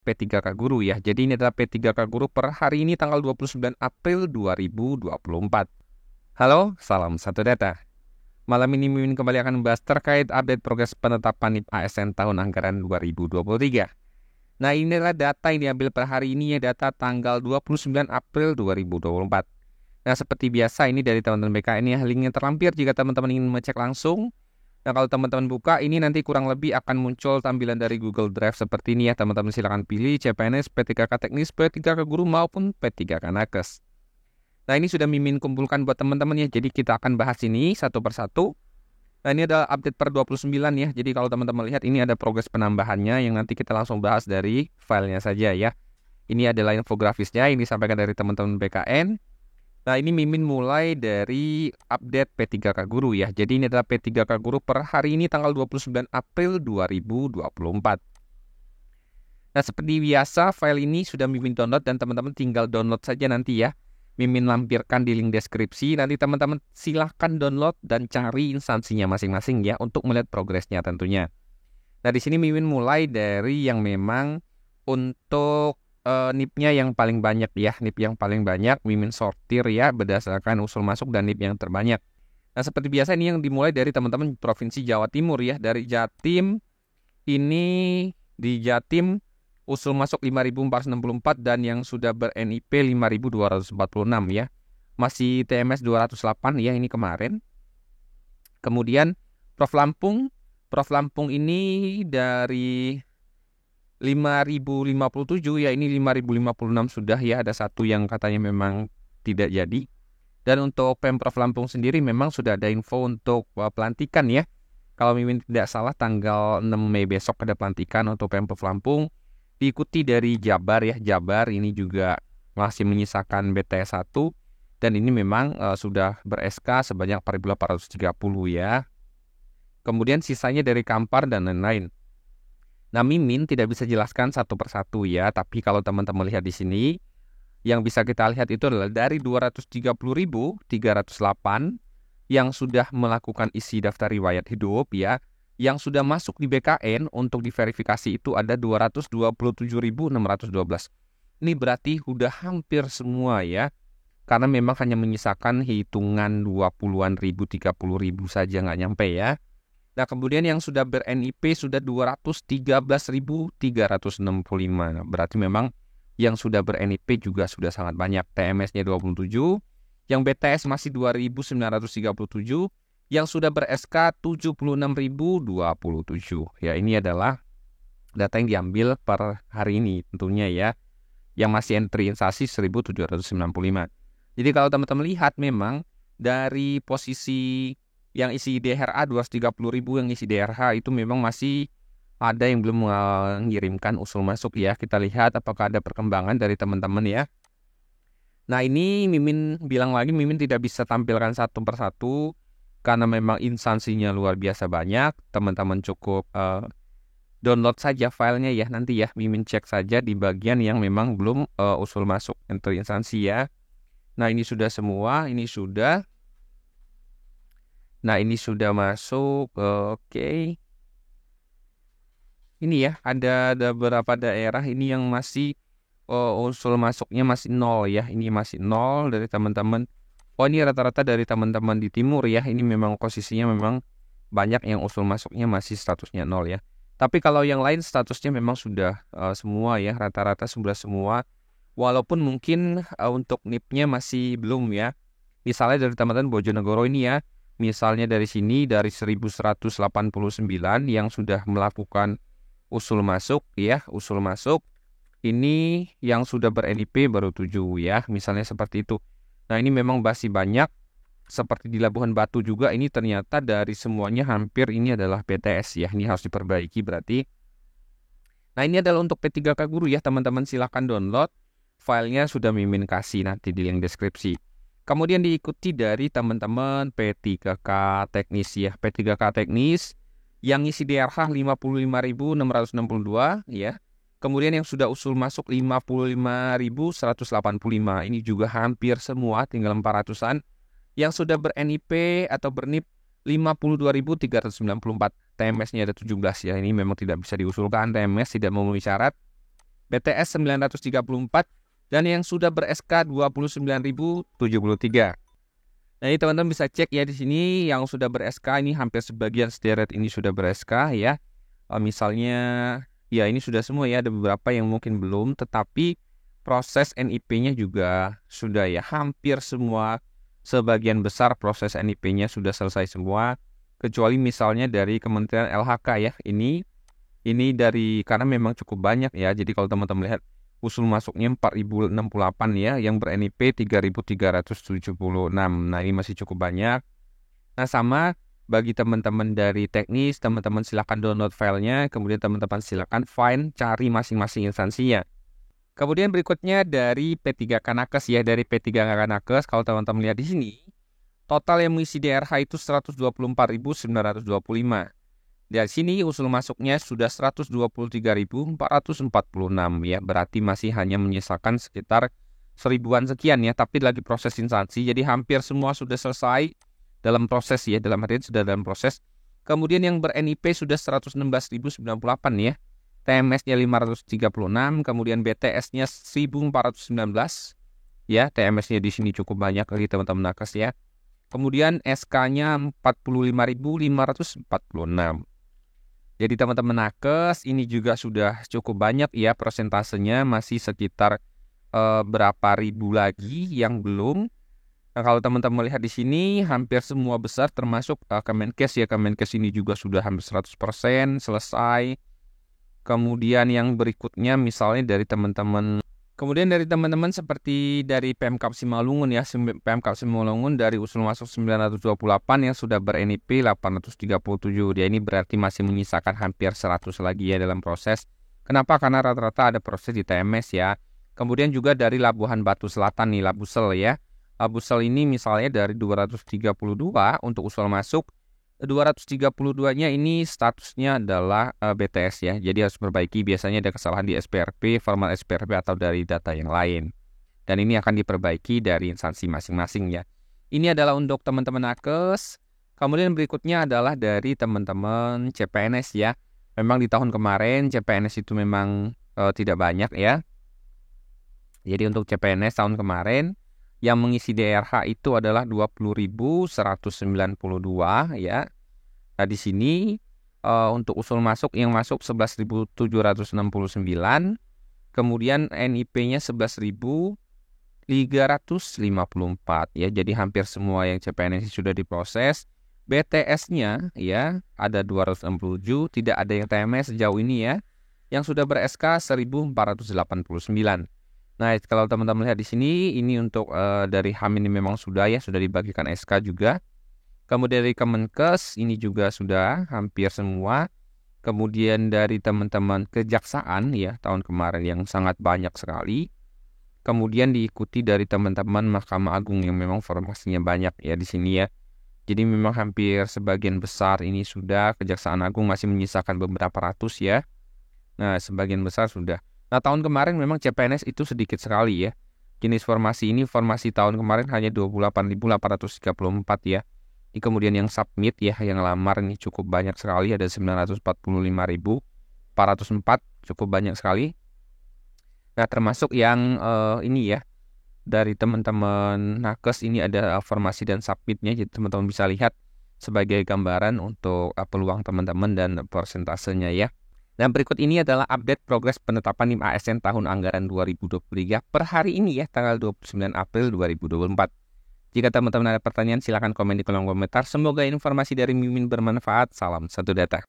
P3K Guru ya. Jadi ini adalah P3K Guru per hari ini tanggal 29 April 2024. Halo, salam satu data. Malam ini Mimin kembali akan membahas terkait update progres penetapan NIP ASN tahun anggaran 2023. Nah, ini adalah data yang diambil per hari ini ya, data tanggal 29 April 2024. Nah, seperti biasa ini dari teman-teman BKN ya, linknya terlampir jika teman-teman ingin mengecek langsung. Nah, kalau teman-teman buka, ini nanti kurang lebih akan muncul tampilan dari Google Drive seperti ini ya. Teman-teman silakan pilih CPNS, P3K Teknis, P3K Guru maupun P3K Nakes. Nah, ini sudah Mimin kumpulkan buat teman-teman ya. Jadi kita akan bahas ini satu persatu. Nah, ini adalah update per 29 ya. Jadi kalau teman-teman lihat ini ada progres penambahannya yang nanti kita langsung bahas dari filenya saja ya. Ini adalah infografisnya yang disampaikan dari teman-teman BKN. Nah, ini Mimin mulai dari update P3K Guru ya. Jadi ini adalah P3K Guru per hari ini tanggal 29 April 2024. Nah, seperti biasa file ini sudah Mimin download dan teman-teman tinggal download saja nanti ya. Mimin lampirkan di link deskripsi. Nanti teman-teman silahkan download dan cari instansinya masing-masing ya untuk melihat progresnya tentunya. Nah, di sini Mimin mulai dari yang memang untuk NIP-nya yang paling banyak ya. NIP yang paling banyak Mimin sortir ya berdasarkan usul masuk dan NIP yang terbanyak. Nah, seperti biasa ini yang dimulai dari teman-teman Provinsi Jawa Timur ya. Dari Jatim ini di Jatim usul masuk 5.464 dan yang sudah ber-NIP 5.246 ya. Masih TMS 208 ya ini kemarin. Kemudian Prof Lampung ini dari 5.057 ya, ini 5.056 sudah ya, ada satu yang katanya memang tidak jadi. Dan untuk Pemprov Lampung sendiri memang sudah ada info untuk pelantikan ya. Kalau Mimin tidak salah tanggal 6 Mei besok ada pelantikan untuk Pemprov Lampung. Diikuti dari Jabar ya, Jabar ini juga masih menyisakan BTS 1. Dan ini memang sudah ber-SK sebanyak 4.830 ya. Kemudian sisanya dari Kampar dan lain-lain. Nah, Mimin tidak bisa jelaskan satu persatu ya, tapi kalau teman-teman lihat di sini, yang bisa kita lihat itu adalah dari 230.308 yang sudah melakukan isi daftar riwayat hidup ya, yang sudah masuk di BKN untuk diverifikasi itu ada 227.612. Ini berarti udah hampir semua ya, karena memang hanya menyisakan hitungan 20-an ribu, 30 ribu saja nggak nyampe ya. Nah, kemudian yang sudah ber-NIP sudah 213.365. Berarti memang yang sudah ber-NIP juga sudah sangat banyak. TMS-nya 27, yang BTS masih 2.937, yang sudah ber-SK 76.027. Ya, ini adalah data yang diambil per hari ini tentunya ya. Yang masih entry instansi 1.795. Jadi kalau teman-teman lihat memang dari posisi yang isi DRA 230.000 yang isi DRH itu memang masih ada yang belum mengirimkan usul masuk ya. Kita lihat apakah ada perkembangan dari teman-teman ya. Nah, ini Mimin bilang lagi, Mimin tidak bisa tampilkan satu persatu karena memang instansinya luar biasa banyak. Teman-teman cukup download saja filenya ya nanti ya. Mimin cek saja di bagian yang memang belum usul masuk untuk instansi ya. Nah, ini sudah semua, ini sudah. Nah, ini sudah masuk, oke. Ini ya, ada beberapa daerah ini yang masih usul masuknya masih 0 ya. Ini masih 0 dari teman-teman. Oh, ini rata-rata dari teman-teman di timur ya. Ini memang posisinya memang banyak yang usul masuknya masih statusnya 0 ya. Tapi kalau yang lain statusnya memang sudah semua ya, rata-rata sudah semua. Walaupun mungkin untuk NIP-nya masih belum ya. Misalnya dari teman-teman Bojonegoro ini ya. Misalnya dari sini dari 1189 yang sudah melakukan usul masuk ya, usul masuk. Ini yang sudah ber-NIP baru 7 ya, misalnya seperti itu. Nah, ini memang masih banyak. Seperti di Labuhan Batu juga ini ternyata dari semuanya hampir ini adalah BTS ya. Ini harus diperbaiki berarti. Nah, ini adalah untuk P3K Guru ya, teman-teman silahkan download. Filenya sudah Mimin kasih nanti di link deskripsi. Kemudian diikuti dari teman-teman P3K Teknis ya. P3K Teknis yang isi DRH 55.662 ya. Kemudian yang sudah usul masuk 55.185. Ini juga hampir semua, tinggal 400-an. Yang sudah ber-NIP atau ber-NIP 52.394. TMS-nya ada 17 ya. Ini memang tidak bisa diusulkan, TMS tidak memenuhi syarat. BTS 934, dan yang sudah ber-SK 29.073. Nah, ini teman-teman bisa cek ya di sini yang sudah ber-SK ini hampir sebagian sederet ini sudah ber-SK ya. Misalnya ya ini sudah semua ya, ada beberapa yang mungkin belum, tetapi proses NIP-nya juga sudah ya, hampir semua, sebagian besar proses NIP-nya sudah selesai semua, kecuali misalnya dari Kementerian LHK ya. Ini dari, karena memang cukup banyak ya, jadi kalau teman-teman lihat usul masuknya 4.068 ya, yang ber-NIP 3.376. Nah, ini masih cukup banyak. Nah, sama bagi teman-teman dari teknis, teman-teman silakan download filenya, kemudian teman-teman silakan find, cari masing-masing instansinya. Kemudian berikutnya dari P3K Nakes ya, dari P3K Nakes, kalau teman-teman lihat di sini, total yang mengisi DRH itu 124.925. Dari sini usul masuknya sudah 123.446 ya, berarti masih hanya menyisakan sekitar 1000-an sekian ya, tapi lagi proses instansi, jadi hampir semua sudah selesai dalam proses ya, dalam artian sudah dalam proses. Kemudian yang ber-NIP sudah 116.098 ya, TMS-nya 536, kemudian BTS-nya 1.419 ya, TMS-nya di sini cukup banyak lagi teman-teman nakes ya. Kemudian SK-nya 45.546. Jadi teman-teman nakes ini juga sudah cukup banyak ya, persentasenya masih sekitar berapa ribu lagi yang belum. Nah, kalau teman-teman melihat di sini hampir semua besar termasuk Kemenkes ya, Kemenkes ini juga sudah hampir 100% selesai. Kemudian yang berikutnya misalnya dari teman-teman seperti dari Pemkab Simalungun ya, Pemkab Simalungun dari usul masuk 928 yang sudah ber-NIP 837. Dia ini berarti masih menyisakan hampir 100 lagi ya dalam proses. Kenapa? Karena rata-rata ada proses di TMS ya. Kemudian juga dari Labuhan Batu Selatan nih, Labusel ya. Labusel ini misalnya dari 232 untuk usul masuk, 232-nya ini statusnya adalah BTS ya. Jadi harus perbaiki, biasanya ada kesalahan di SPRP, format SPRP atau dari data yang lain. Dan ini akan diperbaiki dari instansi masing-masing ya. Ini adalah untuk teman-teman nakes. Kemudian berikutnya adalah dari teman-teman CPNS ya. Memang di tahun kemarin CPNS itu memang tidak banyak ya. Jadi untuk CPNS tahun kemarin yang mengisi DRH itu adalah 20.192 ya. Nah, di sini untuk usul masuk yang masuk 11.769, kemudian NIP-nya 11.354 ya. Jadi hampir semua yang CPNS sudah diproses. BTS-nya ya ada 267, tidak ada yang TMS sejauh ini ya. Yang sudah ber-SK 1.489. Nah, kalau teman-teman lihat di sini, ini untuk dari HAM ini memang sudah ya, sudah dibagikan SK juga. Kemudian dari Kemenkes ini juga sudah hampir semua. Kemudian dari teman-teman Kejaksaan ya, tahun kemarin yang sangat banyak sekali. Kemudian diikuti dari teman-teman Mahkamah Agung yang memang formasinya banyak ya di sini ya. Jadi memang hampir sebagian besar ini sudah, Kejaksaan Agung masih menyisakan beberapa ratus ya. Nah, sebagian besar sudah. Nah, tahun kemarin memang CPNS itu sedikit sekali ya. Jenis formasi ini, formasi tahun kemarin hanya 28.834 ya. Ini kemudian yang submit ya, yang lamar ini cukup banyak sekali, ada 945.404, cukup banyak sekali. Nah, termasuk yang ini ya, dari teman-teman nakes ini ada formasi dan submitnya, jadi teman-teman bisa lihat sebagai gambaran untuk peluang teman-teman dan persentasenya ya. Dan berikut ini adalah update progres penetapan NIM ASN tahun anggaran 2023 per hari ini ya, tanggal 29 April 2024. Jika teman-teman ada pertanyaan, silakan komen di kolom komentar. Semoga informasi dari Mimin bermanfaat. Salam satu data.